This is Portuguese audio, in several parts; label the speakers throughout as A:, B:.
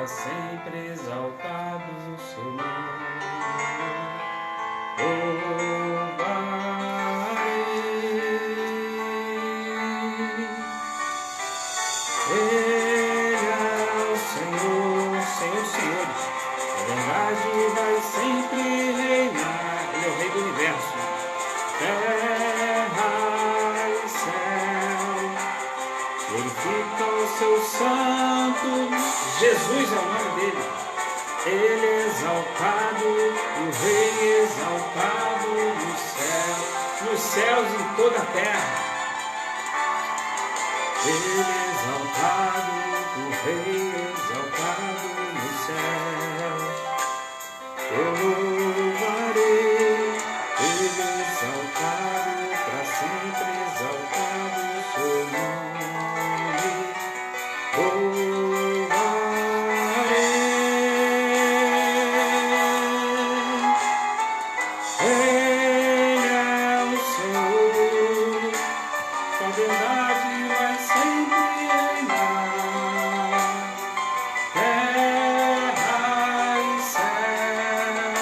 A: para sempre exaltado o seu nome. Ele é o Senhor, Senhor, senhores. A verdade vai sempre reinar. Ele é o Rei do Universo. Terra e céu glorifica o seu santo. Jesus é o nome dele. Ele é exaltado, o Rei exaltado nos céus e em toda a terra. Ele é exaltado, o Rei exaltado nos céus. Eu louvarei, ele é exaltado, para sempre exaltado o seu nome. Louvarei. Ele é o Senhor, sua verdade vai sempre reinar. Terra e céu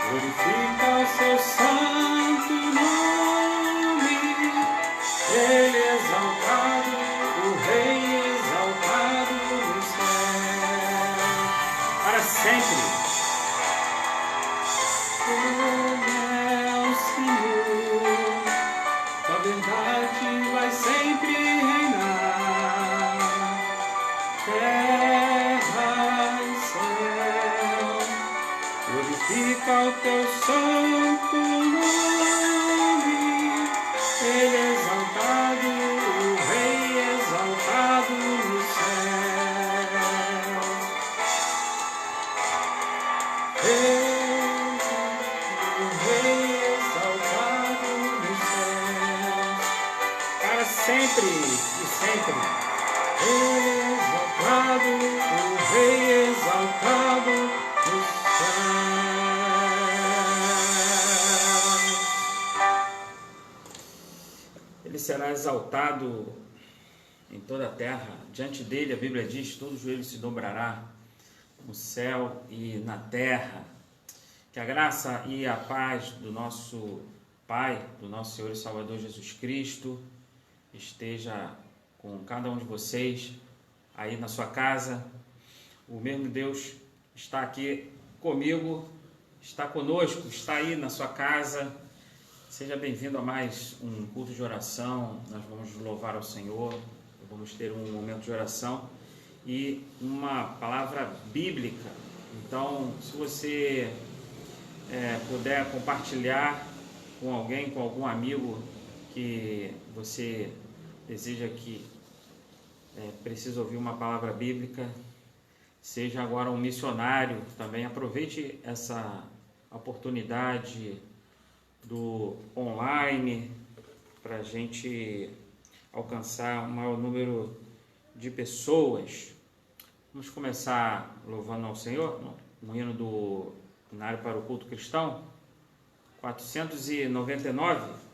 A: glorifica o seu santo nome. Ele é exaltado, o Rei exaltado no céu, para sempre. Ele é o Senhor, sua verdade vai sempre reinar. Terra e céu glorifica o teu santo nome. Ele é exaltado, o Rei exaltado no céu. O Rei exaltado no céu, para sempre e sempre. Ele é exaltado, o Rei exaltado no céu. Ele será exaltado em toda a terra. Diante dele, a Bíblia diz, todo joelho se dobrará no céu e na terra. Que a graça e a paz do nosso Pai, do nosso Senhor e Salvador Jesus Cristo, esteja com cada um de vocês aí na sua casa. O mesmo Deus está aqui comigo, está conosco, está aí na sua casa. Seja bem-vindo a mais um culto de oração. Nós vamos louvar ao Senhor, vamos ter um momento de oração e uma palavra bíblica. Então, se você puder compartilhar com alguém, com algum amigo que você deseja que precisa ouvir uma palavra bíblica, seja agora um missionário também, aproveite essa oportunidade do online para a gente alcançar um maior número de pessoas. Vamos começar louvando ao Senhor, no hino do Inário para o Culto Cristão, 499.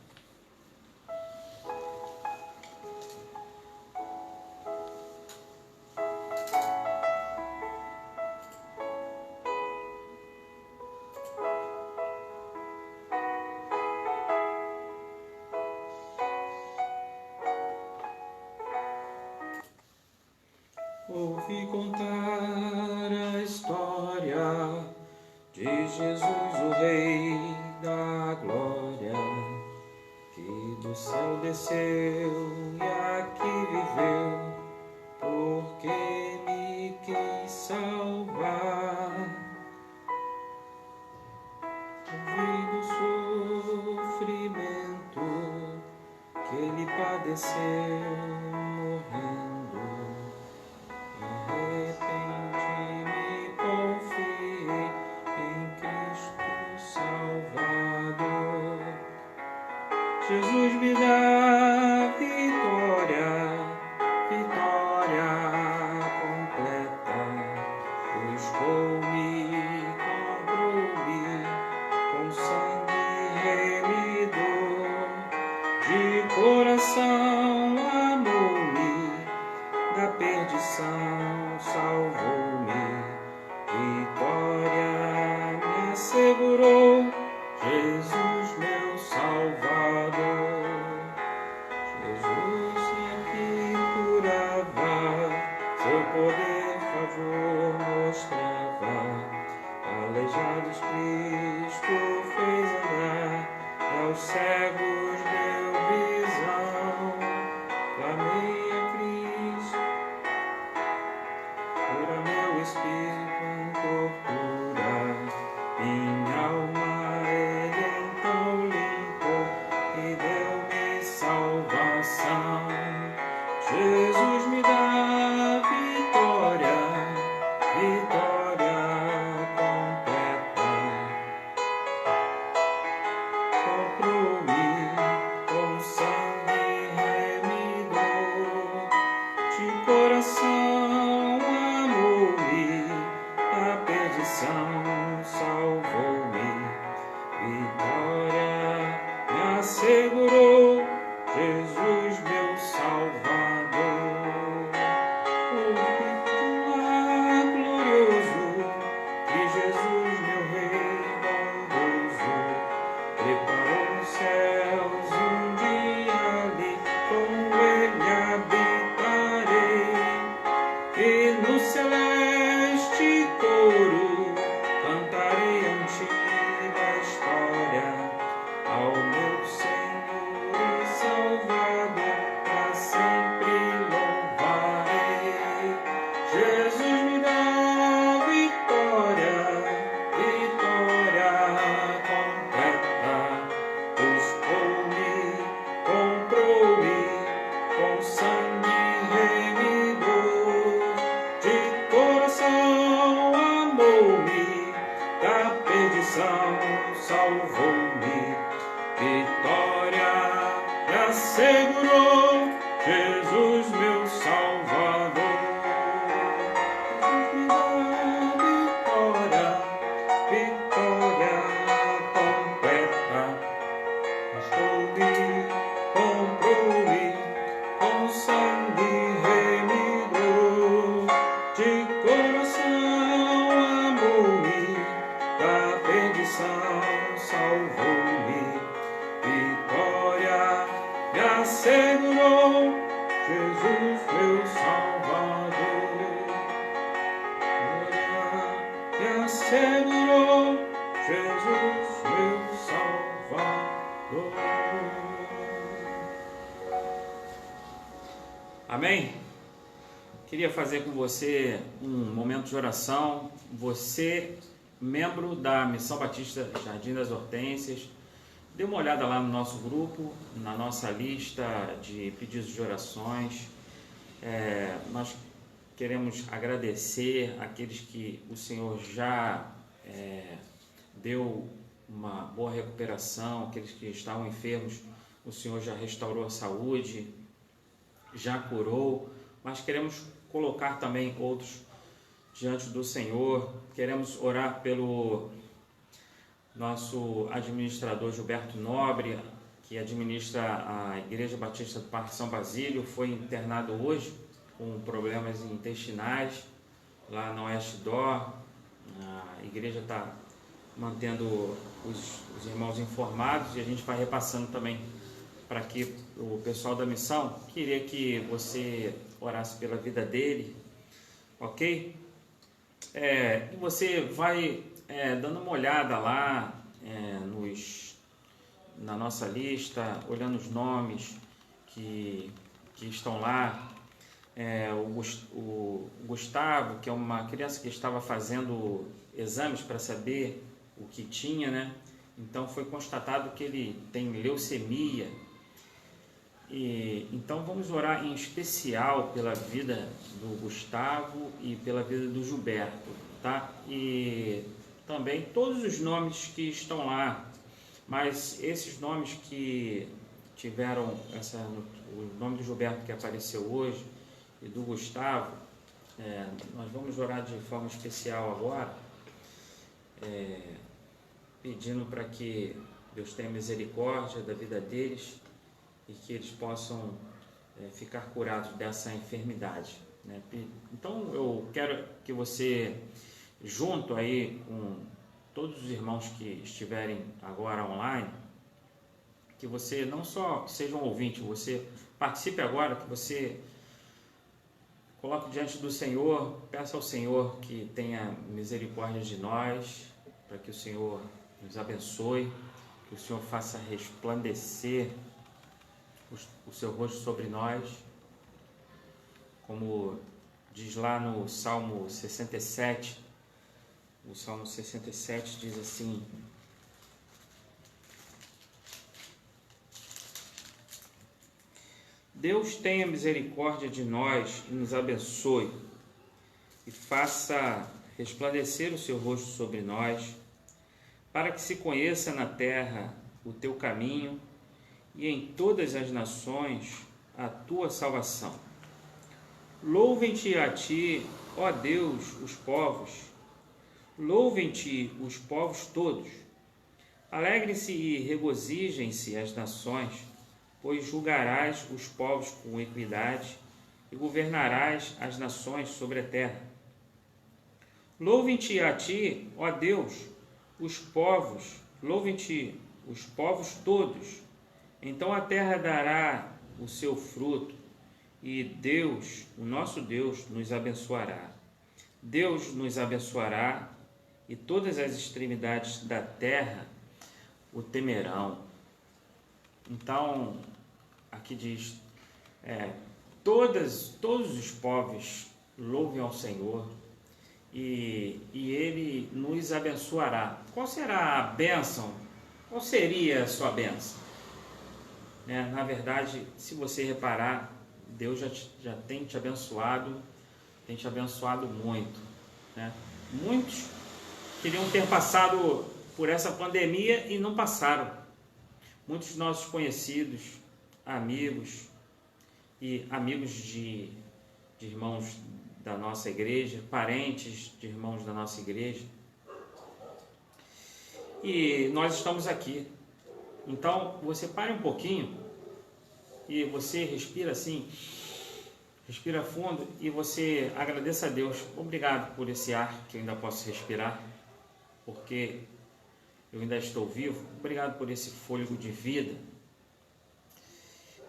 A: Ouvi contar a história de Jesus, o Rei da glória, que do céu desceu e aqui viveu, porque me quis salvar. Ouvi do sofrimento que ele padeceu, morrendo. Jesus me dá vitória, vitória completa. Buscou-me, comprou-me com sangue remidor. De coração amou-me, da perdição salvou-me. poder, favor mostrava, aleijados Cristo fez andar, aos cegos deu visão, clamei a Cristo, cura meu espírito em tortura, minha alma ele então limpou e deu-me salvação. Jesus me dá vitória, vitória completa. Comprou-me com sangue remidor, de coração amou-me, a perdição salvou-me. Vitória me assegurou, Jesus meu Salvador. Salvou-me, vitória me assegurou, Jesus meu Salvador. Vitória, vitória completa, estou-me, comprou-me, com sangue remidor, de coração amou-me, da perdição salvou-me, vitória me assegurou, Jesus meu Salvador. Vitória me assegurou, Jesus meu Salvador. Amém? Queria fazer com você um momento de oração. Você, membro da Missão Batista Jardim das Hortênsias, dê uma olhada lá no nosso grupo, na nossa lista de pedidos de orações. Nós queremos agradecer aqueles que o Senhor já deu uma boa recuperação, aqueles que estavam enfermos, o Senhor já restaurou a saúde, já curou, mas queremos colocar também outros diante do Senhor. Queremos orar pelo nosso administrador Gilberto Nobre, que administra a Igreja Batista do Parque São Basílio. Foi internado hoje com problemas intestinais lá no Oeste Dó. A igreja está mantendo os irmãos informados e a gente vai repassando também para que o pessoal da missão. Queria que você orasse pela vida dele, ok? E você vai dando uma olhada lá na nossa lista, olhando os nomes que estão lá. O Gustavo, que é uma criança que estava fazendo exames para saber o que tinha, né? Então foi constatado que ele tem leucemia. Então vamos orar em especial pela vida do Gustavo e pela vida do Gilberto, tá? E também todos os nomes que estão lá, mas esses nomes que tiveram o nome do Gilberto que apareceu hoje e do Gustavo, nós vamos orar de forma especial agora, pedindo para que Deus tenha misericórdia da vida deles e que eles possam ficar curados dessa enfermidade, né? Então eu quero que você, junto aí com todos os irmãos que estiverem agora online, que você não só seja um ouvinte, você participe agora, que você coloco diante do Senhor, peço ao Senhor que tenha misericórdia de nós, para que o Senhor nos abençoe, que o Senhor faça resplandecer o seu rosto sobre nós, como diz lá no Salmo 67, o Salmo 67 diz assim: Deus tenha misericórdia de nós e nos abençoe, e faça resplandecer o seu rosto sobre nós, para que se conheça na terra o teu caminho e em todas as nações a tua salvação. Louvem-te a ti, ó Deus, os povos, louvem-te os povos todos. Alegrem-se e regozijem-se as nações, pois julgarás os povos com equidade e governarás as nações sobre a terra. Louvem-te a ti, ó Deus, os povos, louvem-te os povos todos. Então a terra dará o seu fruto, e Deus, o nosso Deus, nos abençoará. Deus nos abençoará, e todas as extremidades da terra o temerão. Então, aqui diz, todos os povos louvem ao Senhor, e Ele nos abençoará. Qual será a bênção? Qual seria a sua bênção? Na verdade, se você reparar, Deus já tem te abençoado muito. Muitos queriam ter passado por essa pandemia e não passaram. Muitos nossos conhecidos, amigos e amigos de irmãos da nossa igreja, parentes de irmãos da nossa igreja. E nós estamos aqui. Então, você pare um pouquinho e você respira assim, respira fundo e você agradeça a Deus. Obrigado por esse ar que eu ainda posso respirar, porque eu ainda estou vivo. Obrigado por esse fôlego de vida.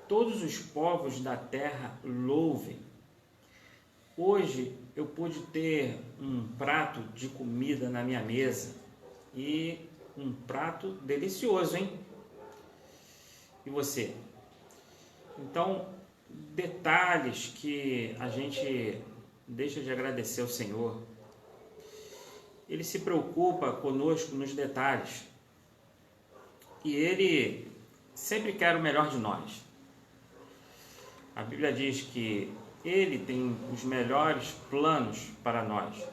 A: Todos os povos da terra louvem. Hoje eu pude ter um prato de comida na minha mesa, e um prato delicioso, hein? E você? Então, detalhes que a gente deixa de agradecer ao Senhor. Ele se preocupa conosco nos detalhes, e Ele sempre quer o melhor de nós. A Bíblia diz que Ele tem os melhores planos para nós,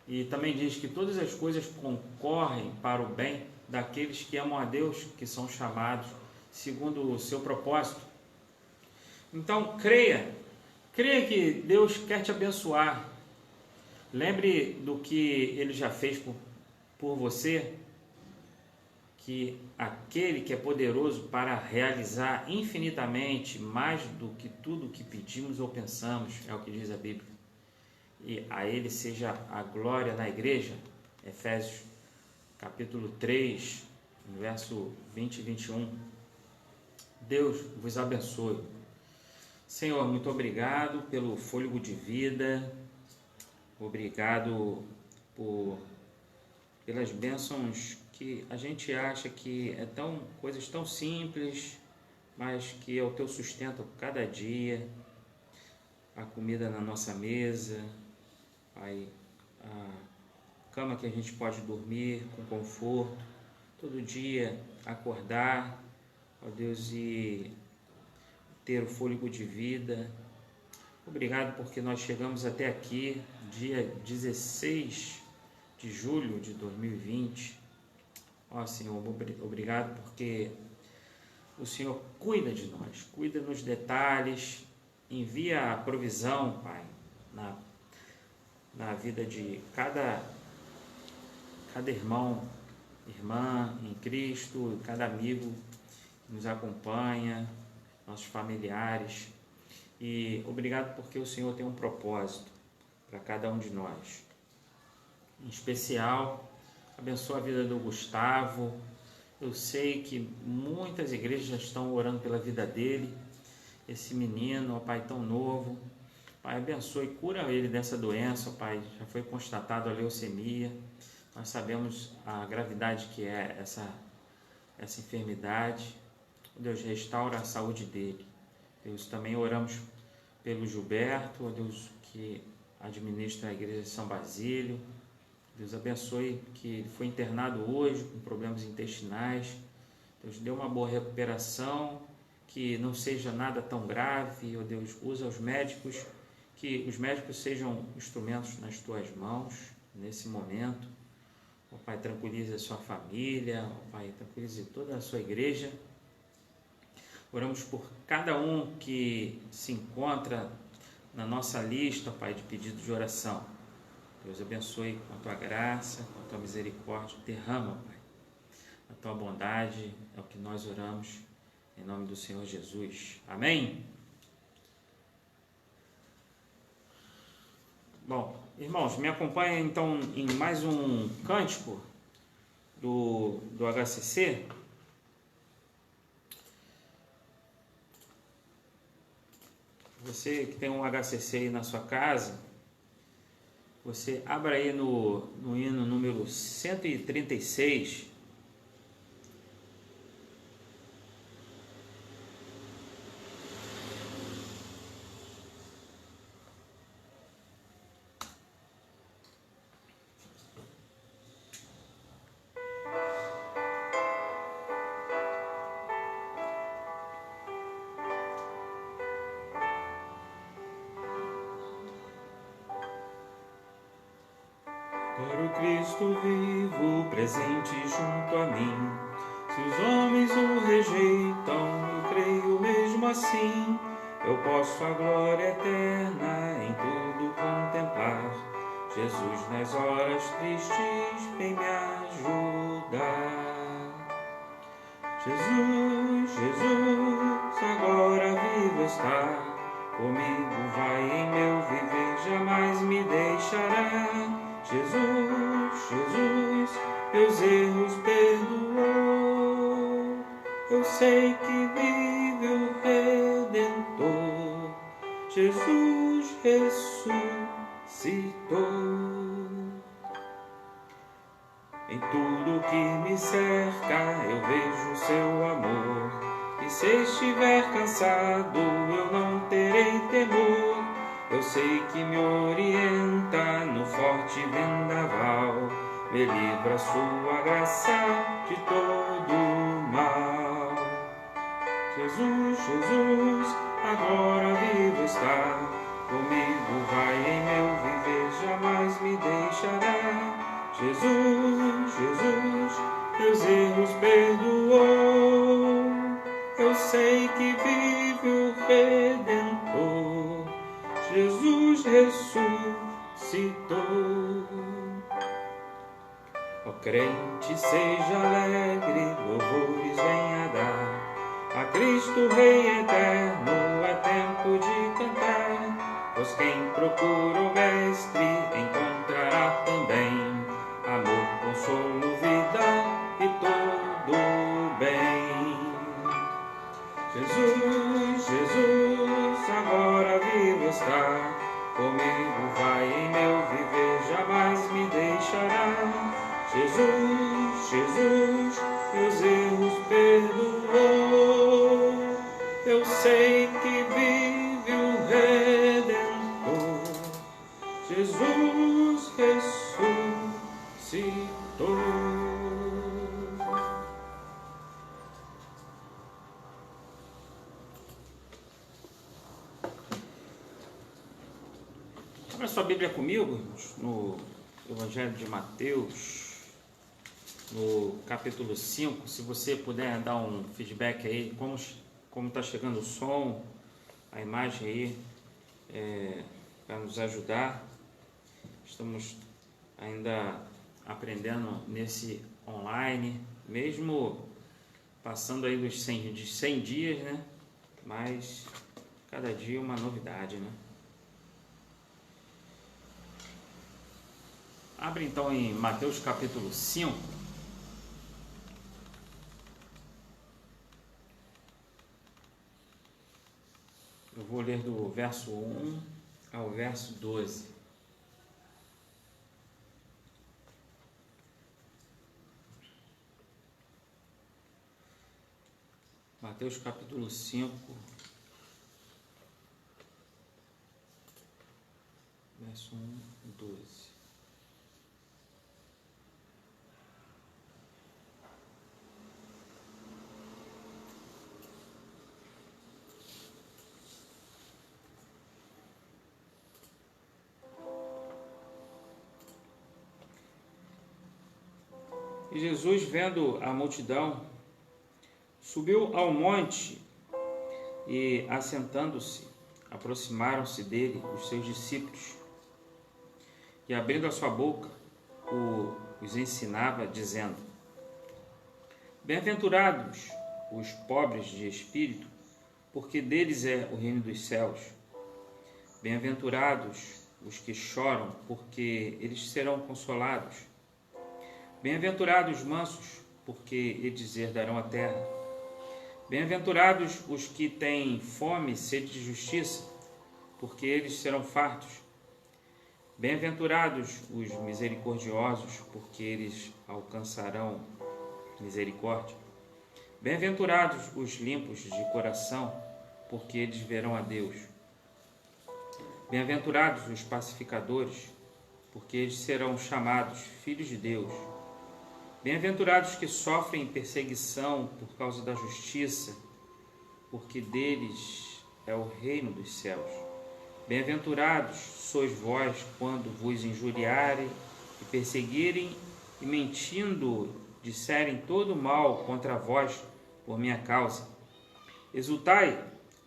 A: e também diz que todas as coisas concorrem para o bem daqueles que amam a Deus, que são chamados segundo o seu propósito. Então, creia que Deus quer te abençoar. Lembre do que Ele já fez por você, que aquele que é poderoso para realizar infinitamente mais do que tudo que pedimos ou pensamos, é o que diz a Bíblia. E a Ele seja a glória na igreja. Efésios capítulo 3, verso 20 e 21. Deus vos abençoe. Senhor, muito obrigado pelo fôlego de vida, obrigado pelas bênçãos que a gente acha que coisas tão simples, mas que é o teu sustento cada dia, a comida na nossa mesa, Pai, a cama que a gente pode dormir com conforto, todo dia acordar, ó Deus, e ter o fôlego de vida. Obrigado porque nós chegamos até aqui, dia 16 de julho de 2020. Ó Senhor, obrigado porque o Senhor cuida de nós, cuida nos detalhes, envia a provisão, Pai, na vida de cada irmão, irmã em Cristo, cada amigo que nos acompanha, nossos familiares. E obrigado porque o Senhor tem um propósito para cada um de nós. Em especial, abençoa a vida do Gustavo. Eu sei que muitas igrejas já estão orando pela vida dele, esse menino, ó Pai, tão novo. Pai, Pai, abençoe, cura ele dessa doença, Pai. Já foi constatado a leucemia. Nós sabemos a gravidade que é essa enfermidade. Deus, restaura a saúde dele. Deus, também oramos pelo Gilberto, Deus, que administra a igreja de São Basílio. Deus, abençoe que ele foi internado hoje com problemas intestinais. Deus, dê uma boa recuperação, que não seja nada tão grave. Oh Deus, usa os médicos, que os médicos sejam instrumentos nas tuas mãos nesse momento. Oh Pai, tranquilize a sua família. Oh Pai, tranquilize toda a sua igreja. Oramos por cada um que se encontra na nossa lista, Pai, de pedido de oração. Deus, abençoe com a tua graça, com a tua misericórdia. Derrama, Pai, a tua bondade. É o que nós oramos em nome do Senhor Jesus. Amém? Bom, irmãos, me acompanhem então em mais um cântico do HCC. Você que tem um HCC aí na sua casa, você abra aí no hino número 136.
B: Quero Cristo vivo, presente junto a mim. Se os homens o rejeitam, eu creio mesmo assim. Eu posso a glória eterna em tudo contemplar. Jesus nas horas tristes vem me ajudar. Jesus, agora vivo está. Comigo vai em meu viver, jamais me deixará. Jesus, meus erros perdoou. Eu sei que vive o Redentor. Jesus ressuscitou. Em tudo que me cerca eu vejo seu amor. E se estiver cansado eu não terei temor. Eu sei que me orienta no forte vendaval, me livra sua graça de todo mal. Jesus, agora vivo está, comigo vai em meu viver, jamais me deixará. Jesus, meus erros perdoou, eu sei que vive o Redentor. Jesus ressuscitou. Ó crente, seja alegre, louvores venha dar a Cristo Rei eterno, é tempo de cantar. Pois quem procura o Mestre encontrará também amor, consolo, vida e todo bem. Jesus, agora vivo está, comigo vai em meu viver, jamais me deixará. Jesus, meus erros perdoou, eu sei que vive o Redentor. Jesus ressuscitou.
A: Abra sua Bíblia comigo no Evangelho de Mateus, no capítulo 5. Se você puder dar um feedback aí, como está chegando o som, a imagem aí, para nos ajudar. Estamos ainda aprendendo nesse online, mesmo passando aí dos 100 dias, né? Mas cada dia uma novidade, né? Abre então em Mateus capítulo 5. Eu vou ler do verso 1 ao verso 12. Mateus capítulo 5, verso 1 e 12. E Jesus, vendo a multidão, subiu ao monte e, assentando-se, aproximaram-se dele os seus discípulos. E, abrindo a sua boca, os ensinava, dizendo: Bem-aventurados os pobres de espírito, porque deles é o reino dos céus. Bem-aventurados os que choram, porque eles serão consolados. Bem-aventurados os mansos, porque eles herdarão a terra. Bem-aventurados os que têm fome e sede de justiça, porque eles serão fartos. Bem-aventurados os misericordiosos, porque eles alcançarão misericórdia. Bem-aventurados os limpos de coração, porque eles verão a Deus. Bem-aventurados os pacificadores, porque eles serão chamados filhos de Deus. Bem-aventurados que sofrem perseguição por causa da justiça, porque deles é o reino dos céus. Bem-aventurados sois vós quando vos injuriarem e perseguirem e mentindo disserem todo mal contra vós por minha causa. Exultai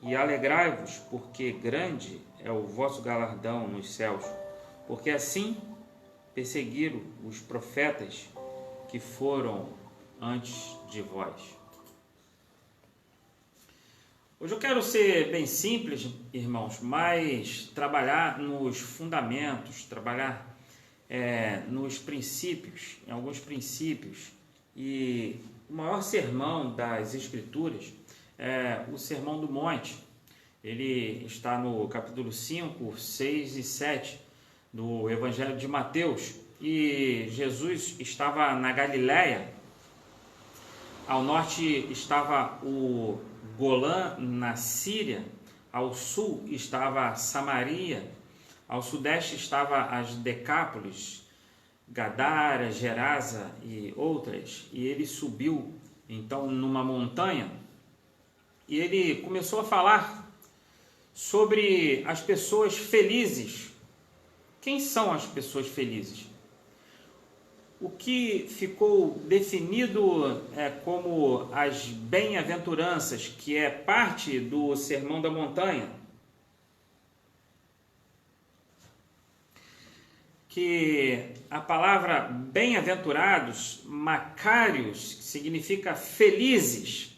A: e alegrai-vos, porque grande é o vosso galardão nos céus, porque assim perseguiram os profetas que foram antes de vós. Hoje eu quero ser bem simples, irmãos, mas trabalhar nos fundamentos, trabalhar nos princípios, em alguns princípios. E o maior sermão das Escrituras é o Sermão do Monte. Ele está no capítulo 5, 6 e 7 do Evangelho de Mateus. E Jesus estava na Galiléia, ao norte estava o Golã, na Síria, ao sul estava Samaria, ao sudeste estava as Decápolis, Gadara, Gerasa e outras. E ele subiu então numa montanha e ele começou a falar sobre as pessoas felizes. Quem são as pessoas felizes? O que ficou definido como as bem-aventuranças, que é parte do Sermão da Montanha, que a palavra bem-aventurados, macários, significa felizes.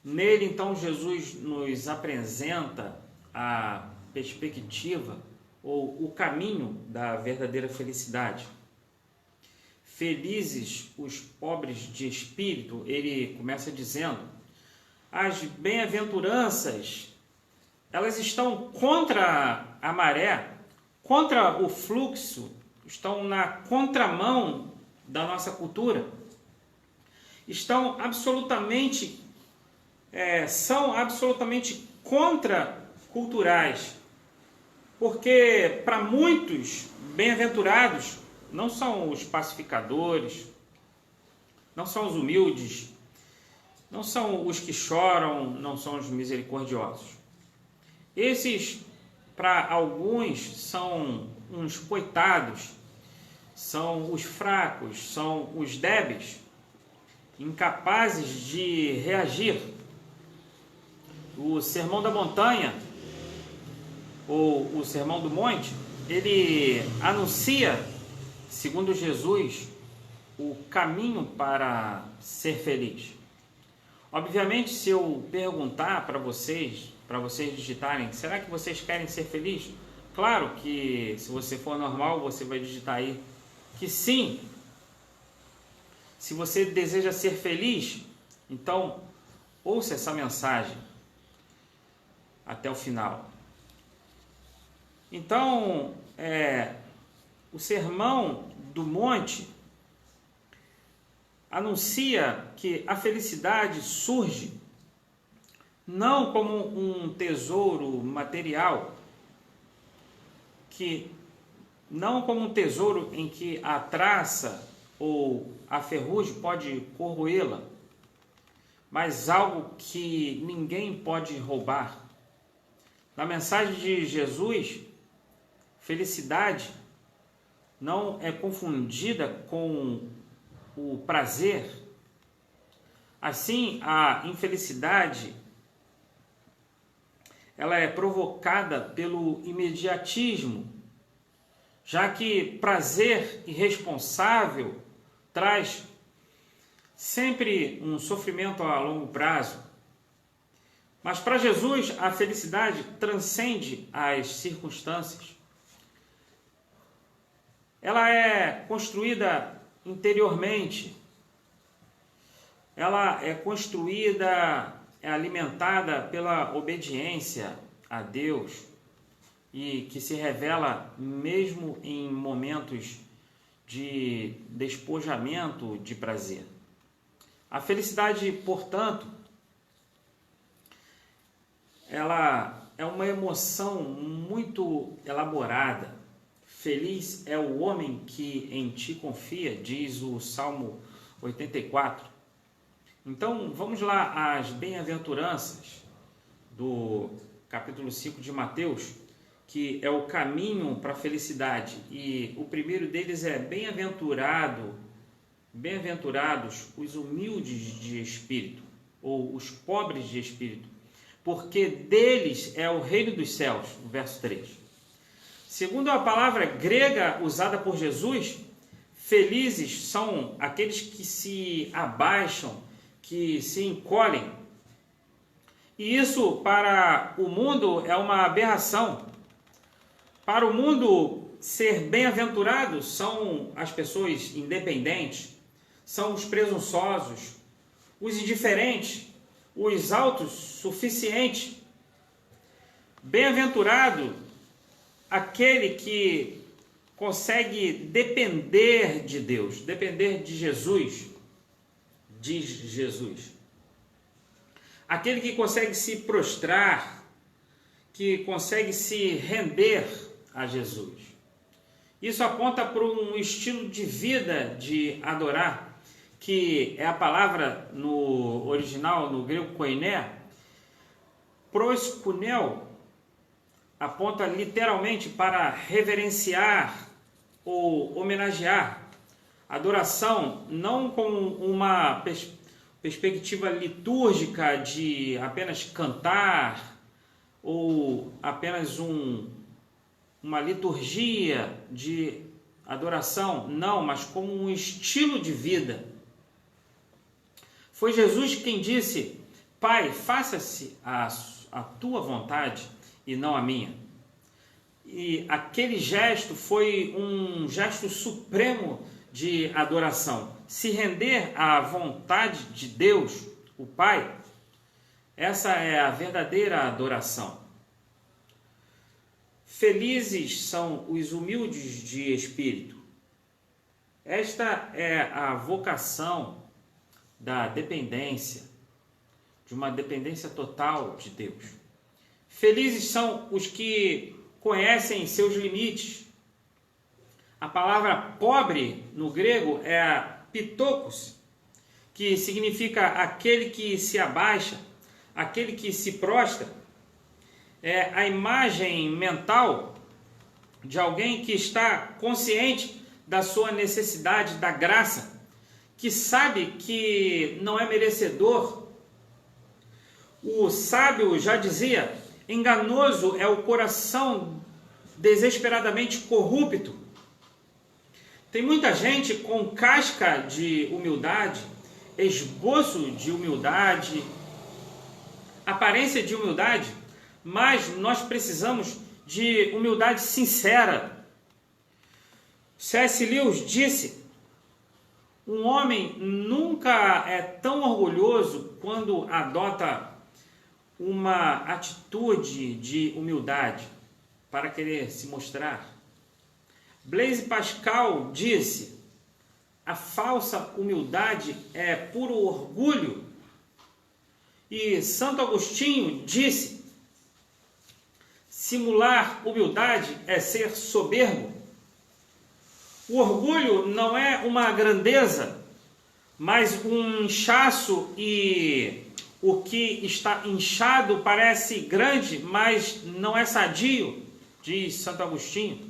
A: Nele, então, Jesus nos apresenta a perspectiva ou o caminho da verdadeira felicidade. Felizes os pobres de espírito, ele começa dizendo, as bem-aventuranças, elas estão contra a maré, contra o fluxo, estão na contramão da nossa cultura, são absolutamente contraculturais, porque para muitos bem-aventurados não são os pacificadores, não são os humildes, não são os que choram, não são os misericordiosos. Esses, para alguns, são uns coitados, são os fracos, são os débeis, incapazes de reagir. O Sermão da Montanha, ou o Sermão do Monte, ele anuncia, segundo Jesus, o caminho para ser feliz. Obviamente, se eu perguntar para vocês digitarem, será que vocês querem ser felizes? Claro que, se você for normal, você vai digitar aí que sim. Se você deseja ser feliz, então ouça essa mensagem até o final. Então, o Sermão do Monte anuncia que a felicidade surge não como um tesouro material, não como um tesouro em que a traça ou a ferrugem pode corroê-la, mas algo que ninguém pode roubar. Na mensagem de Jesus, felicidade não é confundida com o prazer. Assim, a infelicidade ela é provocada pelo imediatismo, já que prazer irresponsável traz sempre um sofrimento a longo prazo. Mas para Jesus, a felicidade transcende as circunstâncias. Ela é construída interiormente. Ela é construída, é alimentada pela obediência a Deus e que se revela mesmo em momentos de despojamento de prazer. A felicidade, portanto, ela é uma emoção muito elaborada. Feliz é o homem que em ti confia, diz o Salmo 84. Então, vamos lá às bem-aventuranças do capítulo 5 de Mateus, que é o caminho para a felicidade. E o primeiro deles é bem-aventurados os humildes de espírito, ou os pobres de espírito, porque deles é o reino dos céus, no verso 3. Segundo a palavra grega usada por Jesus, felizes são aqueles que se abaixam, que se encolhem. E isso para o mundo é uma aberração. Para o mundo, ser bem-aventurado são as pessoas independentes, são os presunçosos, os indiferentes, os autossuficientes. Bem-aventurado aquele que consegue depender de Deus, depender de Jesus, diz Jesus. Aquele que consegue se prostrar, que consegue se render a Jesus. Isso aponta para um estilo de vida de adorar, que é a palavra no original, no grego koiné, proskuneo, aponta literalmente para reverenciar ou homenagear. Adoração não como uma perspectiva litúrgica de apenas cantar ou apenas uma liturgia de adoração, não, mas como um estilo de vida. Foi Jesus quem disse: Pai, faça-se a tua vontade e não a minha. E aquele gesto foi um gesto supremo de adoração. Se render à vontade de Deus, o Pai, essa é a verdadeira adoração. Felizes são os humildes de espírito. Esta é a vocação da dependência, de uma dependência total de Deus. Felizes são os que conhecem seus limites. A palavra pobre no grego é pitokos, que significa aquele que se abaixa, aquele que se prostra. É a imagem mental de alguém que está consciente da sua necessidade da graça, que sabe que não é merecedor. O sábio já dizia: enganoso é o coração desesperadamente corrupto. Tem muita gente com casca de humildade, esboço de humildade, aparência de humildade, mas nós precisamos de humildade sincera. C.S. Lewis disse: um homem nunca é tão orgulhoso quando adota uma atitude de humildade. para querer se mostrar. Blaise Pascal disse: a falsa humildade é puro orgulho. E Santo Agostinho disse: simular humildade é ser soberbo. O orgulho não é uma grandeza, mas um inchaço, e o que está inchado parece grande, mas não é sadio, diz Santo Agostinho.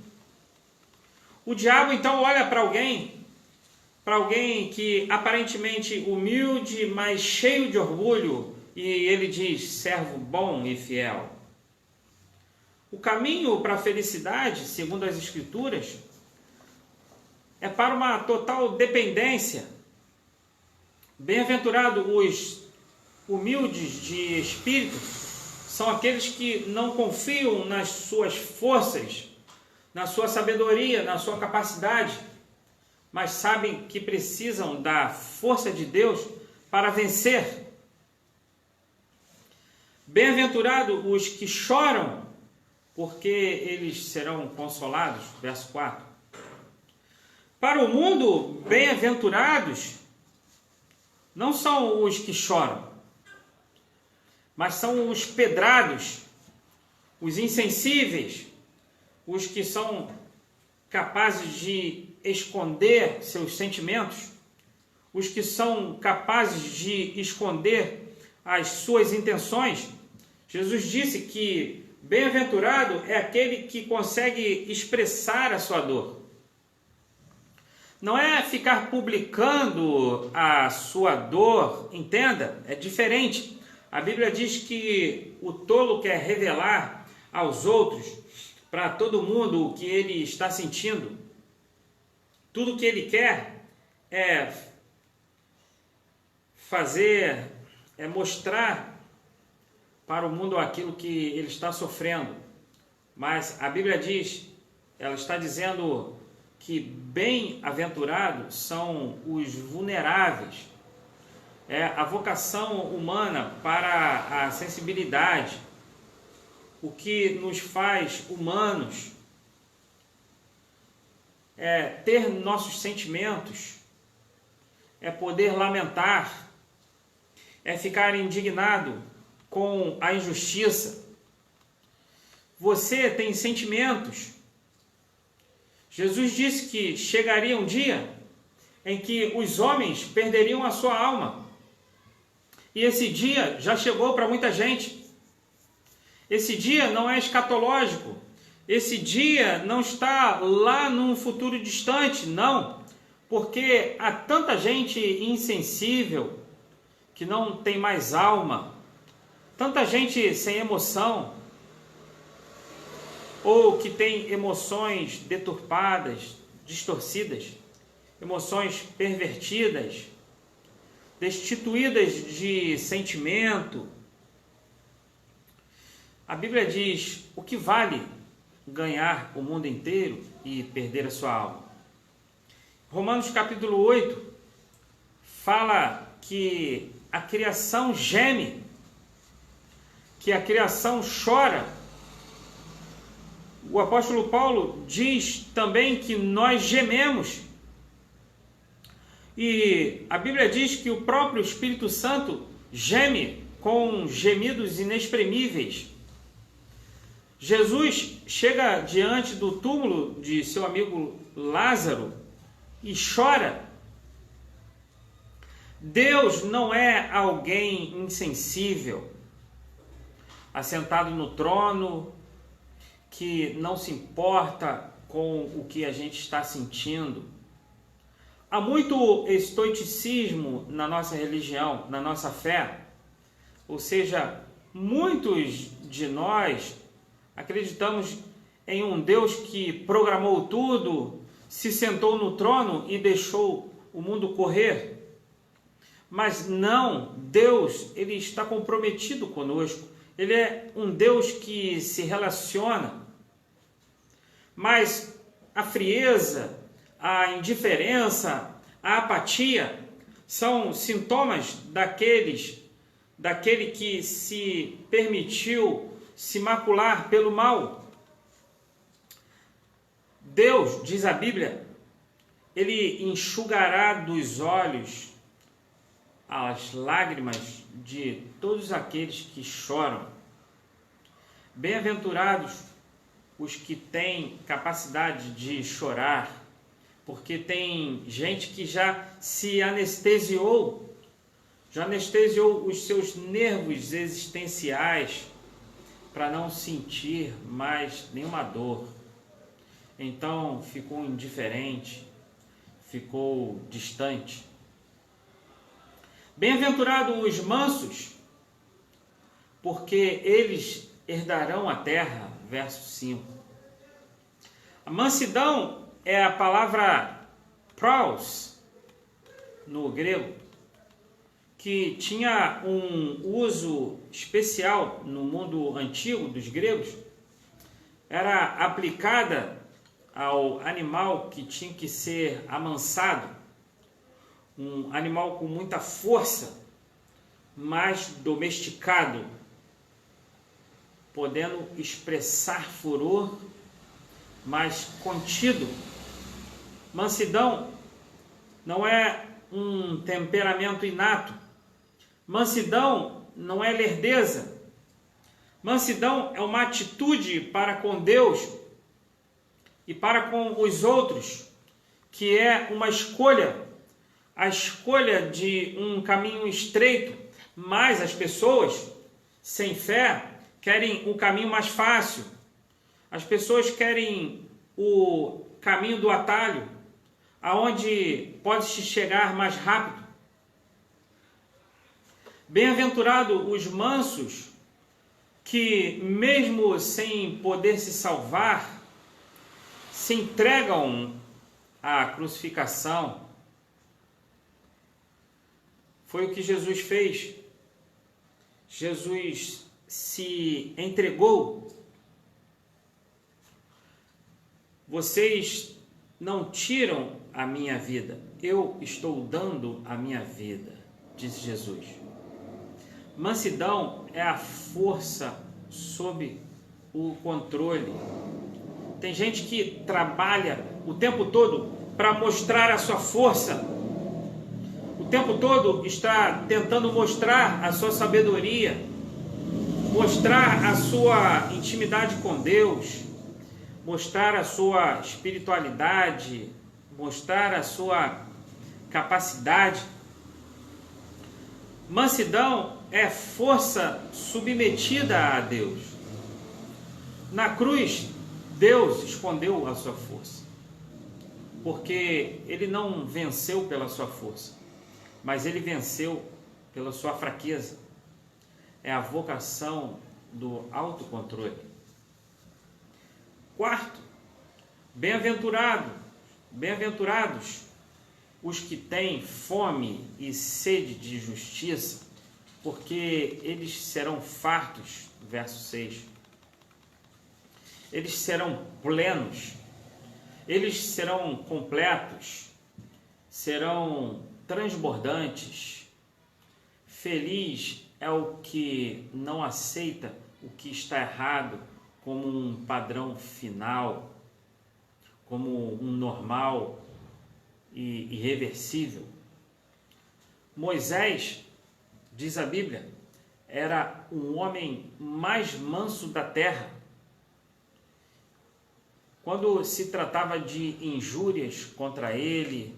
A: O diabo então olha para alguém que aparentemente humilde, mas cheio de orgulho, e ele diz: servo bom e fiel. O caminho para a felicidade, segundo as Escrituras, é para uma total dependência. Bem-aventurados os humildes de espírito, são aqueles que não confiam nas suas forças, na sua sabedoria, na sua capacidade, mas sabem que precisam da força de Deus para vencer. Bem-aventurados os que choram, porque eles serão consolados. Verso 4. Para o mundo, bem-aventurados não são os que choram, mas são os pedrados, os insensíveis, os que são capazes de esconder seus sentimentos, os que são capazes de esconder as suas intenções. Jesus disse que bem-aventurado é aquele que consegue expressar a sua dor. Não é ficar publicando a sua dor, entenda, é diferente. A Bíblia diz que o tolo quer revelar aos outros, para todo mundo, o que ele está sentindo. Tudo o que ele quer é fazer, é mostrar para o mundo aquilo que ele está sofrendo. Mas a Bíblia diz, ela está dizendo que bem-aventurados são os vulneráveis. É a vocação humana para a sensibilidade. O que nos faz humanos é ter nossos sentimentos, é poder lamentar, é ficar indignado com a injustiça. Você tem sentimentos. Jesus disse que chegaria um dia em que os homens perderiam a sua alma. E esse dia já chegou para muita gente. Esse dia não é escatológico. Esse dia não está lá num futuro distante, não. Porque há tanta gente insensível, que não tem mais alma, tanta gente sem emoção, ou que tem emoções deturpadas, distorcidas, emoções pervertidas, destituídas de sentimento. A Bíblia diz: o que vale ganhar o mundo inteiro e perder a sua alma? Romanos capítulo 8 fala que a criação geme, que a criação chora. O apóstolo Paulo diz também que nós gememos. E a Bíblia diz que o próprio Espírito Santo geme com gemidos inexprimíveis. Jesus chega diante do túmulo de seu amigo Lázaro e chora. Deus não é alguém insensível, assentado no trono, que não se importa com o que a gente está sentindo. Há muito estoicismo na nossa religião, na nossa fé. Ou seja, muitos de nós acreditamos em um Deus que programou tudo, se sentou no trono e deixou o mundo correr. Mas não, Deus, ele está comprometido conosco. Ele é um Deus que se relaciona. Mas a frieza, a indiferença, a apatia são sintomas daquele que se permitiu se macular pelo mal. Deus, diz a Bíblia, Ele enxugará dos olhos as lágrimas de todos aqueles que choram. Bem-aventurados os que têm capacidade de chorar, porque tem gente que já se anestesiou, já anestesiou os seus nervos existenciais para não sentir mais nenhuma dor. Então ficou indiferente, ficou distante. Bem-aventurados os mansos, porque eles herdarão a terra. Verso 5. A mansidão é a palavra praus no grego, que tinha um uso especial no mundo antigo dos gregos. Era aplicada ao animal que tinha que ser amansado, um animal com muita força, mais domesticado, podendo expressar furor, mas contido. Mansidão não é um temperamento inato. Mansidão não é lerdeza. Mansidão é uma atitude para com Deus e para com os outros, que é uma escolha, a escolha de um caminho estreito, mas as pessoas sem fé querem o caminho mais fácil. As pessoas querem o caminho do atalho, aonde pode-se chegar mais rápido. Bem-aventurados os mansos, que mesmo sem poder se salvar, se entregam à crucificação. Foi o que Jesus fez. Jesus se entregou. Vocês não tiram a minha vida, eu estou dando a minha vida, disse Jesus. Mansidão é a força sob o controle. Tem gente que trabalha o tempo todo para mostrar a sua força. O tempo todo está tentando mostrar a sua sabedoria, mostrar a sua intimidade com Deus, mostrar a sua espiritualidade, mostrar a sua capacidade. Mansidão é força submetida a Deus. Na cruz, Deus escondeu a sua força, porque Ele não venceu pela sua força, mas Ele venceu pela sua fraqueza. É a vocação do autocontrole. Quarto, bem-aventurados os que têm fome e sede de justiça, porque eles serão fartos. Verso 6. Eles serão plenos, eles serão completos, serão transbordantes. Feliz é o que não aceita o que está errado como um padrão final, como um normal e irreversível. Moisés, diz a Bíblia, era um homem mais manso da terra. Quando se tratava de injúrias contra ele,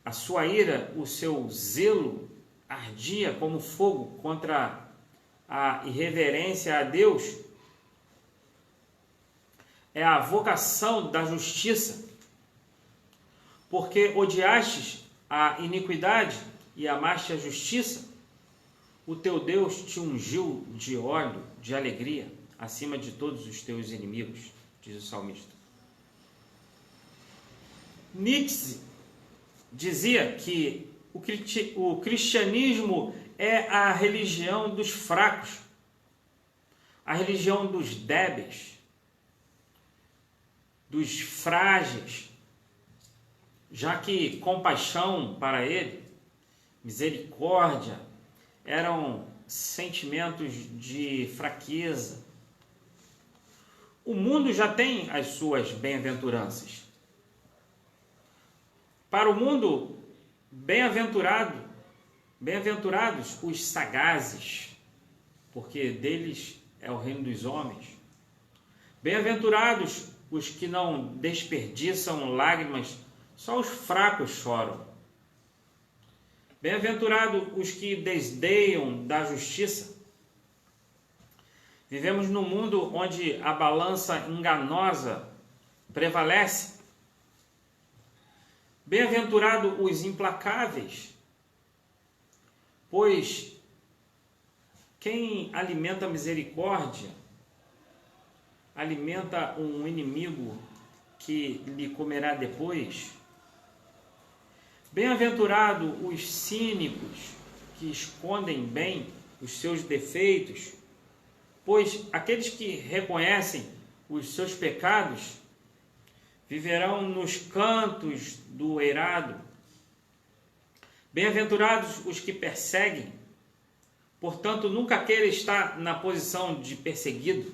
A: a sua ira, o seu zelo ardia como fogo contra a irreverência a Deus. É a vocação da justiça, porque odiastes a iniquidade e amaste a justiça, o teu Deus te ungiu de óleo de alegria acima de todos os teus inimigos, diz o salmista. Nietzsche dizia que o cristianismo é a religião dos fracos, a religião dos débeis, dos frágeis, já que compaixão para ele, misericórdia, eram sentimentos de fraqueza. O mundo já tem as suas bem-aventuranças. Para o mundo, bem-aventurados os sagazes, porque deles é o reino dos homens. Bem-aventurados os que não desperdiçam lágrimas, só os fracos choram. Bem-aventurados os que desdeiam da justiça. Vivemos num mundo onde a balança enganosa prevalece. Bem-aventurados os implacáveis, pois quem alimenta a misericórdia alimenta um inimigo que lhe comerá depois. Bem-aventurados os cínicos que escondem bem os seus defeitos, pois aqueles que reconhecem os seus pecados viverão nos cantos do eirado. Bem-aventurados os que perseguem, portanto, nunca queira estar na posição de perseguido.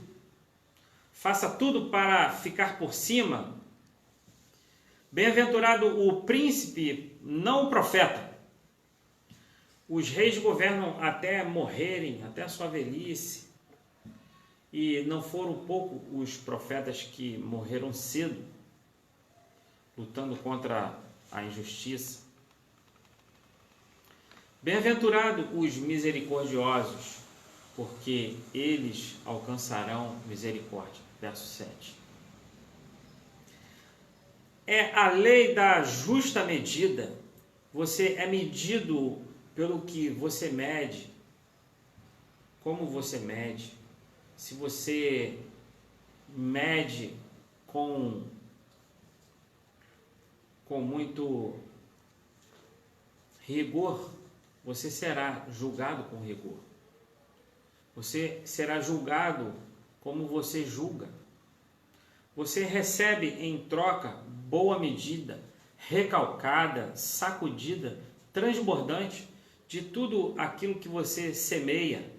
A: Faça tudo para ficar por cima. Bem-aventurado o príncipe, não o profeta. Os reis governam até morrerem, até a sua velhice. E não foram pouco os profetas que morreram cedo, lutando contra a injustiça. Bem-aventurados os misericordiosos, porque eles alcançarão misericórdia. Verso 7. É a lei da justa medida. Você é medido pelo que você mede. Como você mede? Se você mede com muito rigor, você será julgado com rigor. Você será julgado como você julga. Você recebe em troca boa medida, recalcada, sacudida, transbordante de tudo aquilo que você semeia.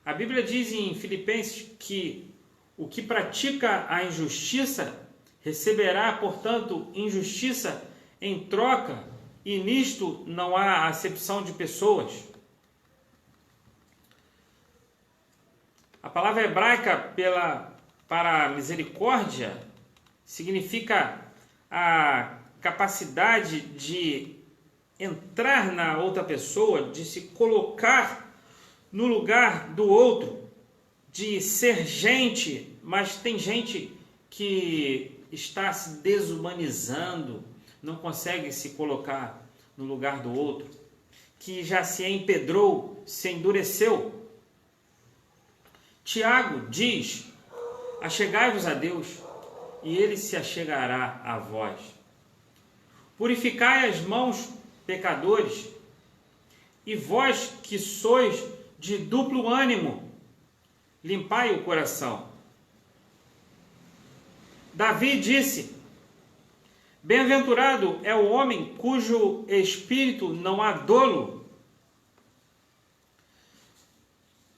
A: A Bíblia diz em Filipenses que o que pratica a injustiça receberá, portanto, injustiça em troca, e nisto não há acepção de pessoas. A palavra hebraica para misericórdia significa a capacidade de entrar na outra pessoa, de se colocar no lugar do outro, de ser gente, mas tem gente que está se desumanizando, não consegue se colocar no lugar do outro, que já se empedrou, se endureceu. Tiago diz: achegai-vos a Deus, e Ele se achegará a vós. Purificai as mãos, pecadores, e vós que sois de duplo ânimo, limpai o coração. Davi disse: bem-aventurado é o homem cujo espírito não há dolo,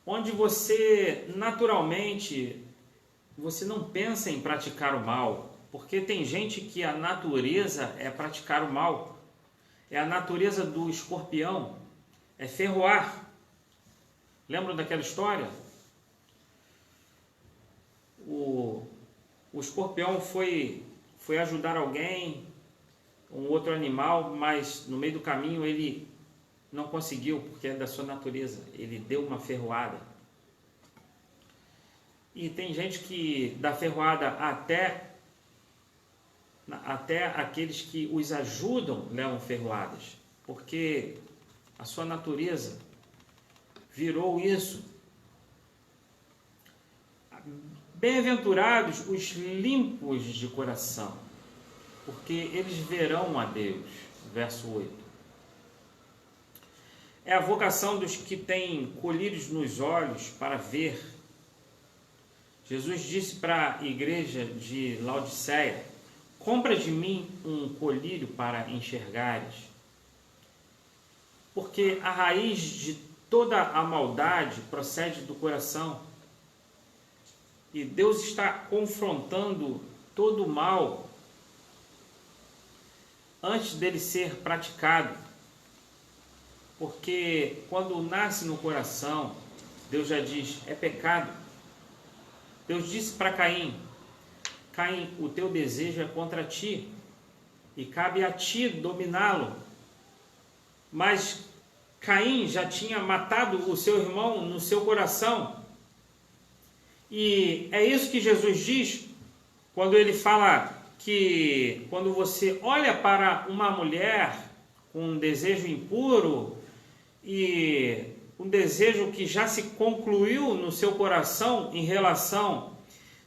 A: onde você naturalmente você não pensa em praticar o mal, porque tem gente que a natureza é praticar o mal, é a natureza do escorpião, é ferroar. Lembram daquela história? O escorpião foi ajudar alguém, um outro animal, mas no meio do caminho ele não conseguiu, porque é da sua natureza, ele deu uma ferroada. E tem gente que dá ferroada até aqueles que os ajudam levam ferroadas, porque a sua natureza virou isso. Bem-aventurados os limpos de coração, porque eles verão a Deus. Verso 8. É a vocação dos que têm colírios nos olhos para ver. Jesus disse para a igreja de Laodiceia: compra de mim um colírio para enxergares. Porque a raiz de toda a maldade procede do coração. E Deus está confrontando todo o mal antes dele ser praticado. Porque quando nasce no coração, Deus já diz, é pecado. Deus disse para Caim, Caim, o teu desejo é contra ti, e cabe a ti dominá-lo. Mas Caim já tinha matado o seu irmão no seu coração. E é isso que Jesus diz quando ele fala que quando você olha para uma mulher com um desejo impuro e um desejo que já se concluiu no seu coração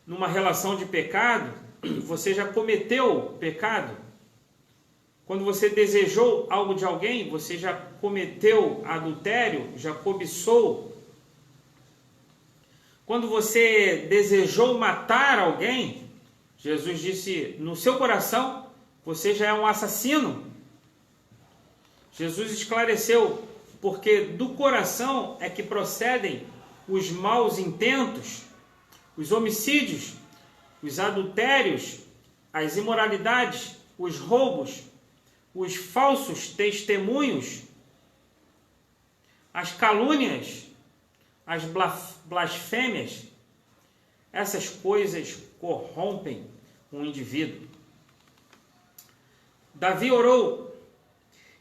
A: numa relação de pecado, você já cometeu pecado. Quando você desejou algo de alguém, você já cometeu adultério, já cobiçou. Quando você desejou matar alguém, Jesus disse, no seu coração, você já é um assassino. Jesus esclareceu, porque do coração é que procedem os maus intentos, os homicídios, os adultérios, as imoralidades, os roubos, os falsos testemunhos, as calúnias, as blasfêmias. Essas coisas corrompem um indivíduo. Davi orou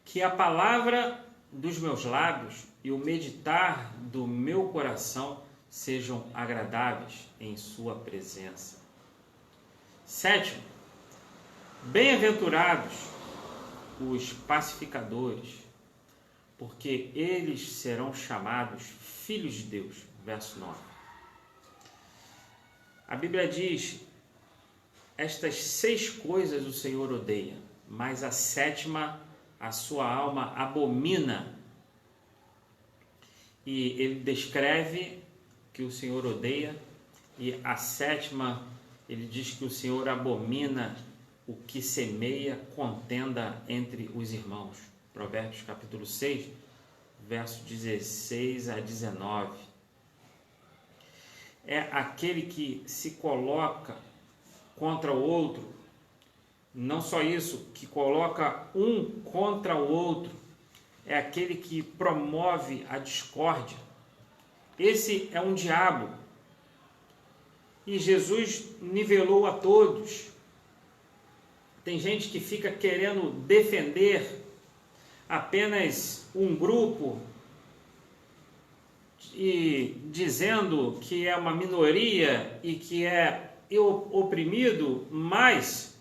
A: que a palavra dos meus lábios e o meditar do meu coração sejam agradáveis em sua presença. 7. Bem-aventurados os pacificadores, porque eles serão chamados filhos de Deus. Verso 9. A Bíblia diz, estas 6 coisas o Senhor odeia, mas a 7ª a sua alma abomina. E ele descreve que o Senhor odeia, e a 7ª ele diz que o Senhor abomina o que semeia contenda entre os irmãos. Provérbios capítulo 6, verso 16 a 19. É aquele que se coloca contra o outro, não só isso, que coloca um contra o outro, é aquele que promove a discórdia. Esse é um diabo. E Jesus nivelou a todos. Tem gente que fica querendo defender apenas um grupo e dizendo que é uma minoria e que é oprimido, mas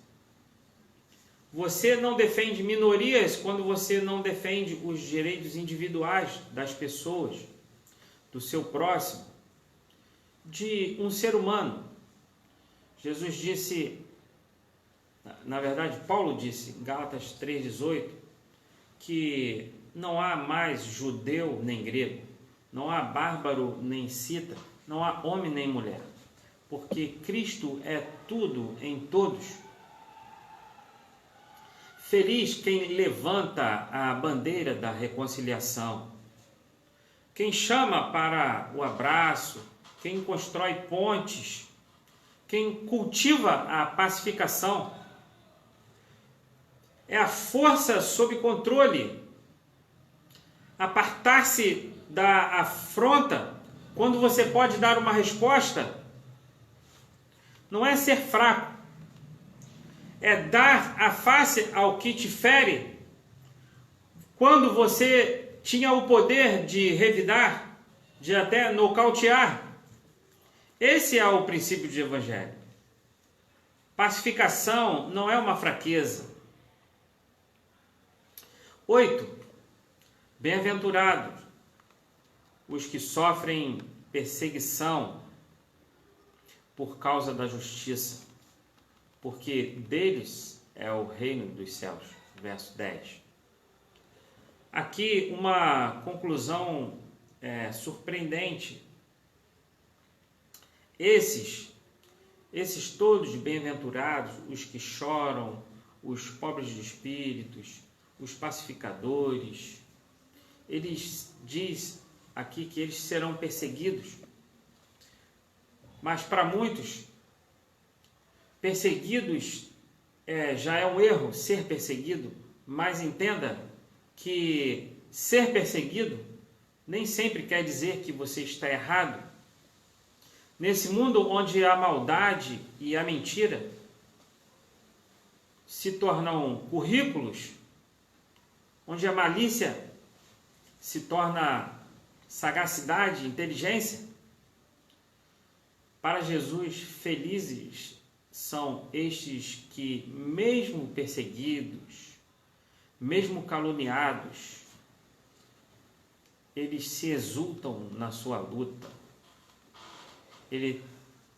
A: você não defende minorias quando você não defende os direitos individuais das pessoas, do seu próximo, de um ser humano. Jesus disse, na verdade, Paulo disse, em Gálatas 3,18, que não há mais judeu nem grego, não há bárbaro nem cita, não há homem nem mulher, porque Cristo é tudo em todos. Feliz quem levanta a bandeira da reconciliação, quem chama para o abraço, quem constrói pontes, quem cultiva a pacificação. É a força sob controle, apartar-se da afronta quando você pode dar uma resposta. Não é ser fraco, é dar a face ao que te fere quando você tinha o poder de revidar, de até nocautear. Esse é o princípio do Evangelho. Pacificação não é uma fraqueza. 8. Bem-aventurados os que sofrem perseguição por causa da justiça, porque deles é o reino dos céus. Verso 10. Aqui uma conclusão surpreendente. Esses todos bem-aventurados, os que choram, os pobres de espíritos, os pacificadores, eles diz aqui que eles serão perseguidos. Mas para muitos, perseguidos já é um erro ser perseguido, mas entenda que ser perseguido nem sempre quer dizer que você está errado. Nesse mundo onde a maldade e a mentira se tornam currículos, onde a malícia se torna sagacidade, inteligência, para Jesus, felizes são estes que, mesmo perseguidos, mesmo caluniados, eles se exultam na sua luta. Ele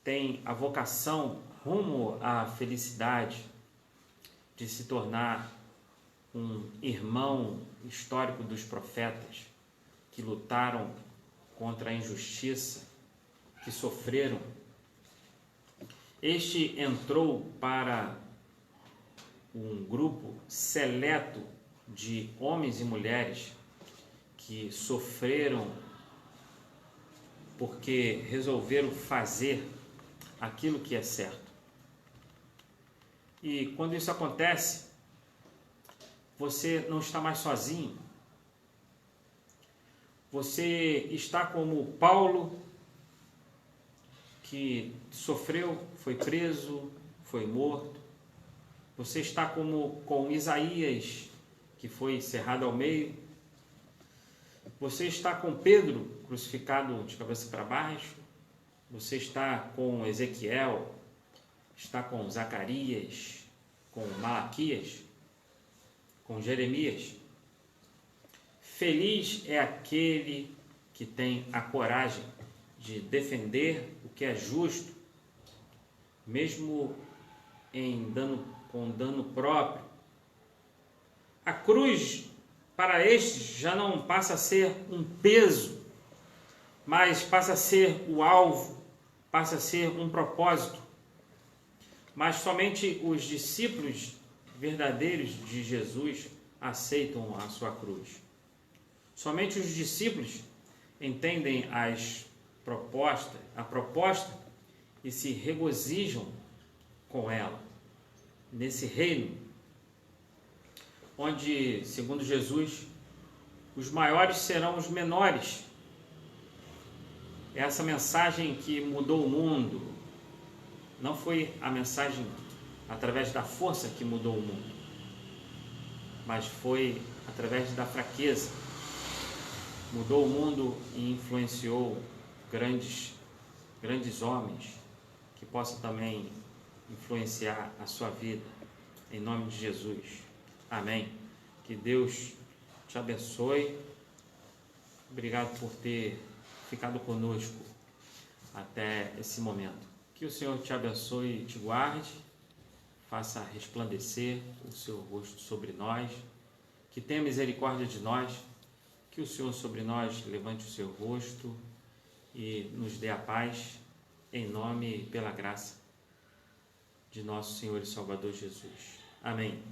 A: tem a vocação rumo à felicidade de se tornar um irmão histórico dos profetas que lutaram contra a injustiça, que sofreram. Este entrou para um grupo seleto de homens e mulheres que sofreram porque resolveram fazer aquilo que é certo. E quando isso acontece, você não está mais sozinho. Você está como Paulo, que sofreu, foi preso, foi morto. Você está como com Isaías, que foi cerrado ao meio. Você está com Pedro, crucificado de cabeça para baixo. Você está com Ezequiel, está com Zacarias, com Malaquias, com Jeremias. Feliz é aquele que tem a coragem de defender o que é justo, mesmo com dano próprio. A cruz, para estes, já não passa a ser um peso, mas passa a ser o alvo, passa a ser um propósito. Mas somente os discípulos verdadeiros de Jesus aceitam a sua cruz. Somente os discípulos entendem a proposta e se regozijam com ela, nesse reino, onde, segundo Jesus, os maiores serão os menores. Essa mensagem que mudou o mundo não foi a mensagem através da força que mudou o mundo, mas foi através da fraqueza. Mudou o mundo e influenciou grandes homens que possam também influenciar a sua vida. Em nome de Jesus. Amém. Que Deus te abençoe. Obrigado por ter ficado conosco até esse momento. Que o Senhor te abençoe e te guarde, faça resplandecer o seu rosto sobre nós, que tenha misericórdia de nós, que o Senhor sobre nós levante o seu rosto e nos dê a paz, em nome e pela graça de nosso Senhor e Salvador Jesus. Amém.